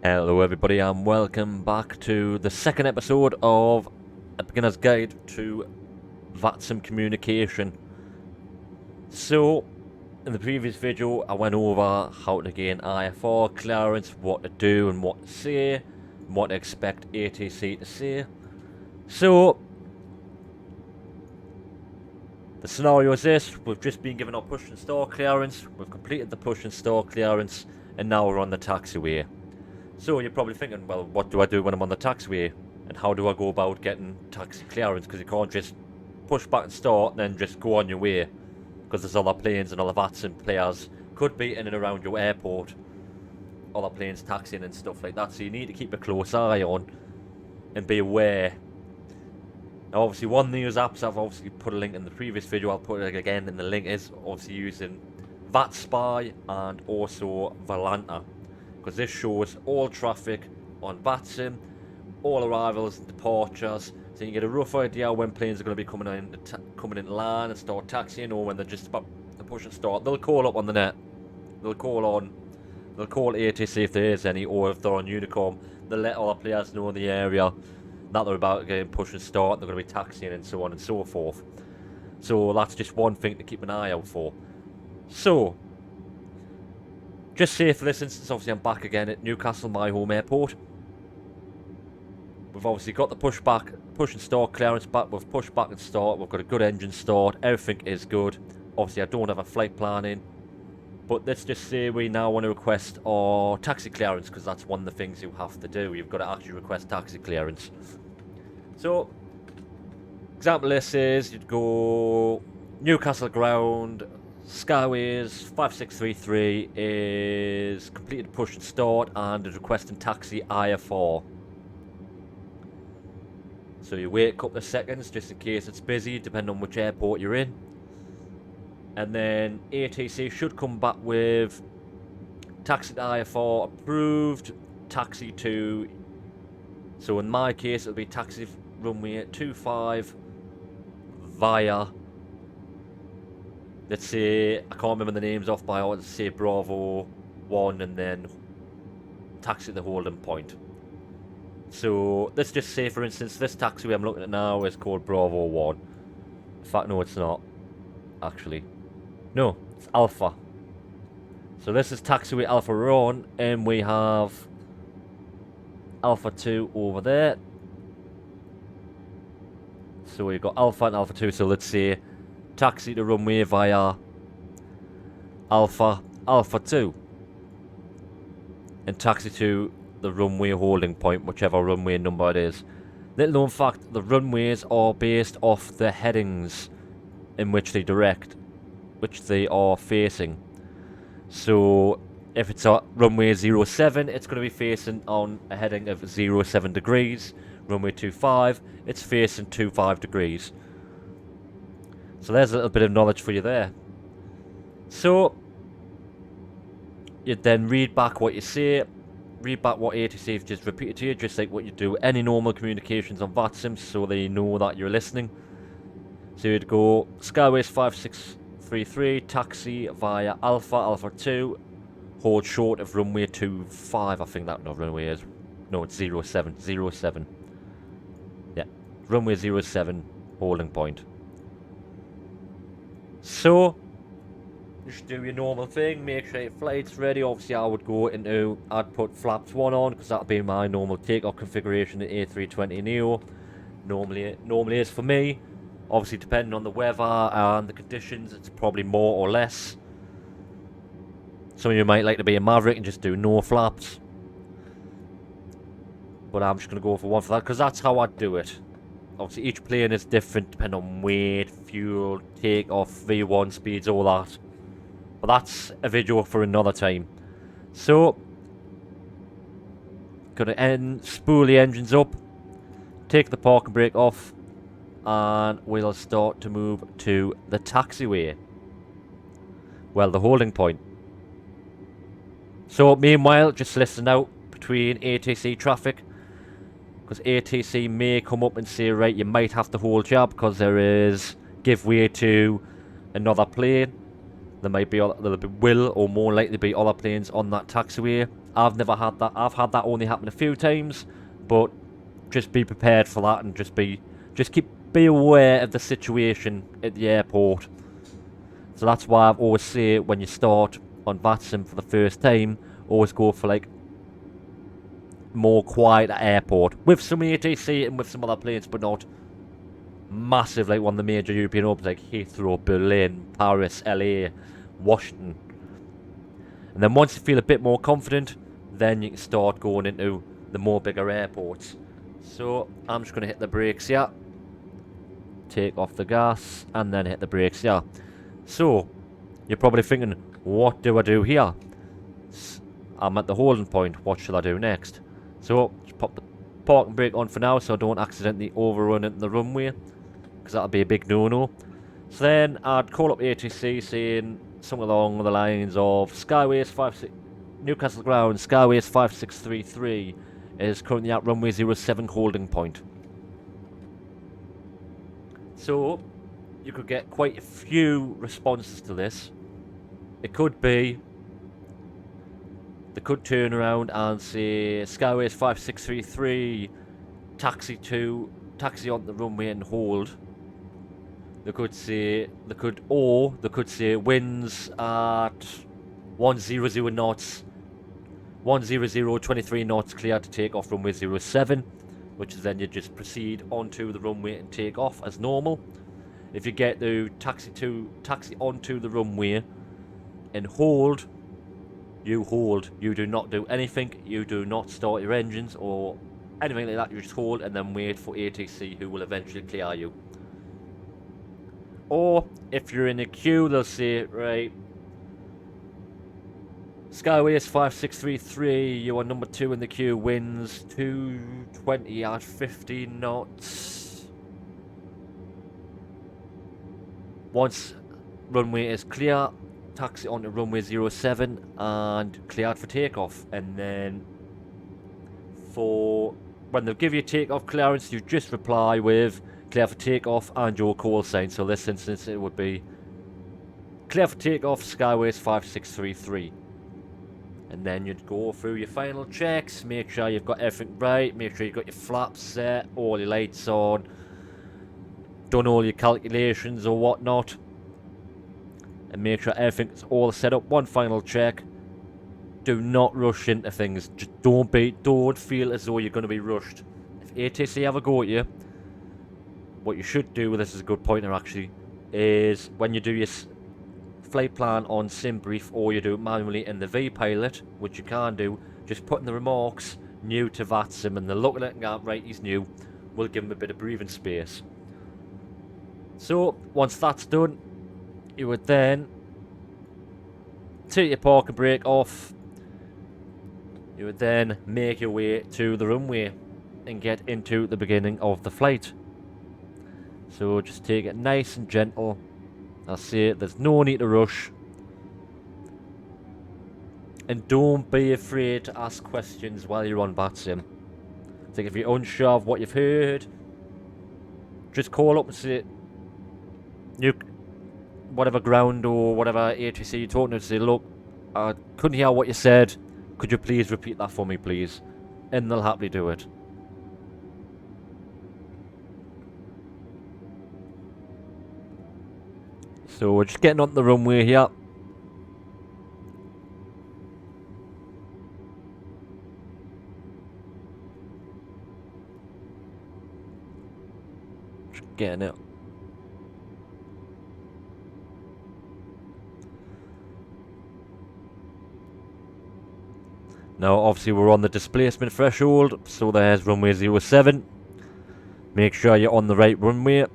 Hello everybody and welcome back to the second episode of A Beginner's Guide to VATSIM Communication. So, in the previous video I went over how to gain IFR clearance, what to do and what to say, and what to expect ATC to say. So, the scenario is this: we've just been given our push and store clearance, we've completed the push and store clearance, and now we're on the taxiway. So you're probably thinking, well, what do I do when I'm on the taxiway? And how do I go about getting taxi clearance? Because you can't just push back and start and then just go on your way. Because there's other planes and other VATSIM players could be in and around your airport. Other planes taxiing and stuff like that. So you need to keep a close eye on and be aware. Now obviously one of these apps, I've obviously put a link in the previous video, I'll put it again in the link, is obviously using VATSpy and also Volanta. Because this shows all traffic on VATSIM, all arrivals and departures, so you can get a rough idea when planes are going to be coming in line and start taxiing, or when they're just about to push and start. They'll call up on the net. They'll call ATC if there is any, or if they're on Unicom, they'll let other players know in the area that they're about to get push and start, they're going to be taxiing and so on and so forth. So that's just one thing to keep an eye out for. So, just say for this instance, obviously I'm back again at Newcastle, my home airport. We've obviously got the push and start clearance back, we've pushed back and start, we've got a good engine start, everything is good. Obviously I don't have a flight plan in, but let's just say we now want to request our taxi clearance, because that's one of the things you have to do, you've got to actually request taxi clearance. So, example this is, you'd go Newcastle ground, Skyways 5633 is completed push and start and is requesting taxi IFR. So you wait a couple of seconds just in case it's busy, depending on which airport you're in. And then ATC should come back with taxi to IFR approved, taxi to... So in my case it'll be taxi runway 25 via... Let's say, I can't remember the names off by heart, let's say Bravo 1 and then taxi the holding point. So, let's just say for instance, this taxiway I'm looking at now is called Bravo 1. In fact, no it's not. Actually. No, it's Alpha. So this is taxiway Alpha Ron, and we have Alpha 2 over there. So we've got Alpha and Alpha 2, so let's say taxi to runway via Alpha 2 and taxi to the runway holding point, whichever runway number it is. Little known fact, the runways are based off the headings in which they are facing. So if it's a runway 07, it's going to be facing on a heading of 07 degrees. Runway 25, it's facing 25 degrees. So there's a little bit of knowledge for you there. So, you then read back what you say, read back what ATC have just repeated to you, just like what you do any normal communications on VATSIM, so they know that you're listening. So you'd go Skyways 5633, taxi via Alpha 2, hold short of runway 25, I think that runway is. No, it's 07. Yeah, runway 07, holding point. So, just do your normal thing, make sure your flight's ready. Obviously I'd put flaps 1 on, because that'll be my normal takeoff configuration at A320neo. Normally is for me. Obviously depending on the weather and the conditions, it's probably more or less. Some of you might like to be a maverick and just do no flaps. But I'm just going to go for one for that, because that's how I'd do it. Obviously each plane is different depending on weight, fuel, takeoff, V1 speeds, all that. But that's a video for another time. So, gonna spool the engines up, take the parking brake off, and we'll start to move to the taxiway. Well, the holding point. So meanwhile, just listen out between ATC traffic, because ATC may come up and say, right, you might have to hold jab because there is give way to another plane. There will or more likely be other planes on that taxiway. I've never had that. I've had that only happen a few times, but just be prepared for that and be aware of the situation at the airport. So that's why I've always say when you start on VATSIM for the first time, always go for like more quiet airport with some ATC and with some other planes, but not massive like one of the major European hubs like Heathrow, Berlin, Paris, LA, Washington. And then once you feel a bit more confident, then you can start going into the more bigger airports. So I'm just going to hit the brakes here, take off the gas, and then hit the brakes here. So you're probably thinking, what do I do here? I'm at the holding point, what shall I do next? So just pop the parking brake on for now so I don't accidentally overrun into the runway, because that'll be a big no-no. So then I'd call up ATC saying something along the lines of Newcastle Ground, Skyways 5633 is currently at runway 07 holding point. So you could get quite a few responses to this. It could be they could turn around and say Skyways 5633 taxi on the runway and hold. They could say winds at 100 knots, 23 knots clear to take off runway 07, which is then you just proceed onto the runway and take off as normal. If you get the taxi onto the runway and hold, you hold. You do not do anything. You do not start your engines or anything like that. You just hold and then wait for ATC, who will eventually clear you. Or if you're in a queue, they'll say, right, Skyways 5633, you are number 2 in the queue, winds 220 at 15 knots. Once runway is clear, taxi onto runway 07 and cleared for takeoff. And then when they give you takeoff clearance, you just reply with clear for takeoff and your call sign. So this instance it would be clear for takeoff, Skyways 5633. And then you'd go through your final checks, make sure you've got everything right, make sure you've got your flaps set, all your lights on, done all your calculations or whatnot, and make sure everything's all set up. One final check. Do not rush into things. Just don't feel as though you're going to be rushed. If ATC have a go at you, what you should do, this is a good pointer actually, is when you do your flight plan on SimBrief or you do it manually in the V-Pilot, which you can do, just put in the remarks, new to VATSIM, and they're looking at it and going, right, he's new. We'll give him a bit of breathing space. So, once that's done, you would then take your parking brake off. You would then make your way to the runway and get into the beginning of the flight. So just take it nice and gentle. I say there's no need to rush. And don't be afraid to ask questions while you're on VATSIM. It's like if you're unsure of what you've heard, just call up and say, whatever ground or whatever ATC you're talking to, say, look, I couldn't hear what you said. Could you please repeat that for me, please? And they'll happily do it. So we're just getting onto the runway here. Just getting it. Now obviously we're on the displacement threshold, so there's runway 07. Make sure you're on the right runway.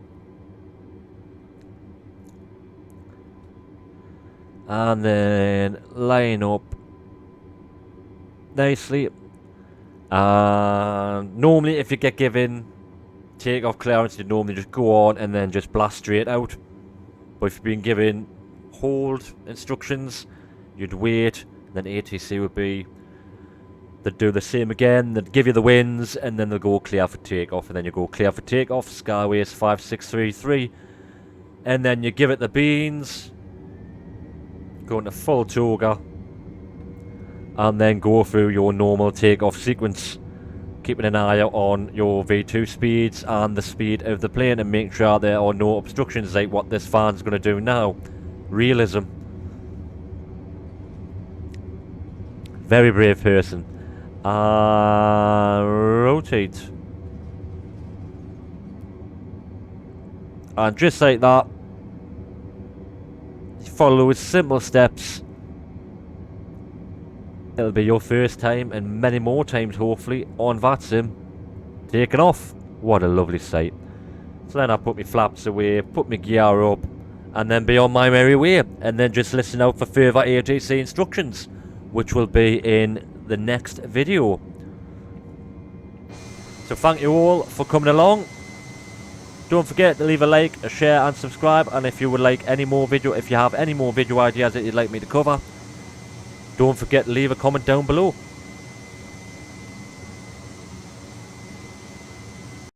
And then line up nicely. And normally if you get given takeoff clearance, you normally just go on and then just blast straight out. But if you've been given hold instructions, you'd wait, then ATC would be, they'd do the same again, they'd give you the winds, and then they'll go clear for takeoff, and then you go clear for takeoff, Skyways 5633, and then you give it the beans, go into full toga, and then go through your normal takeoff sequence, keeping an eye out on your V2 speeds and the speed of the plane, and make sure there are no obstructions like what this fan's going to do now. Realism. Very brave person. Rotate. And just like that, follow with simple steps. It'll be your first time, and many more times hopefully, on VATSIM taking off. What a lovely sight. So then I put my flaps away, put my gear up, and then be on my merry way, and then just listen out for further ATC instructions, which will be in the next video. So thank you all for coming along. Don't forget to leave a like, a share and subscribe, and if you would like any more video, if you have any more video ideas that you'd like me to cover, don't forget to leave a comment down below.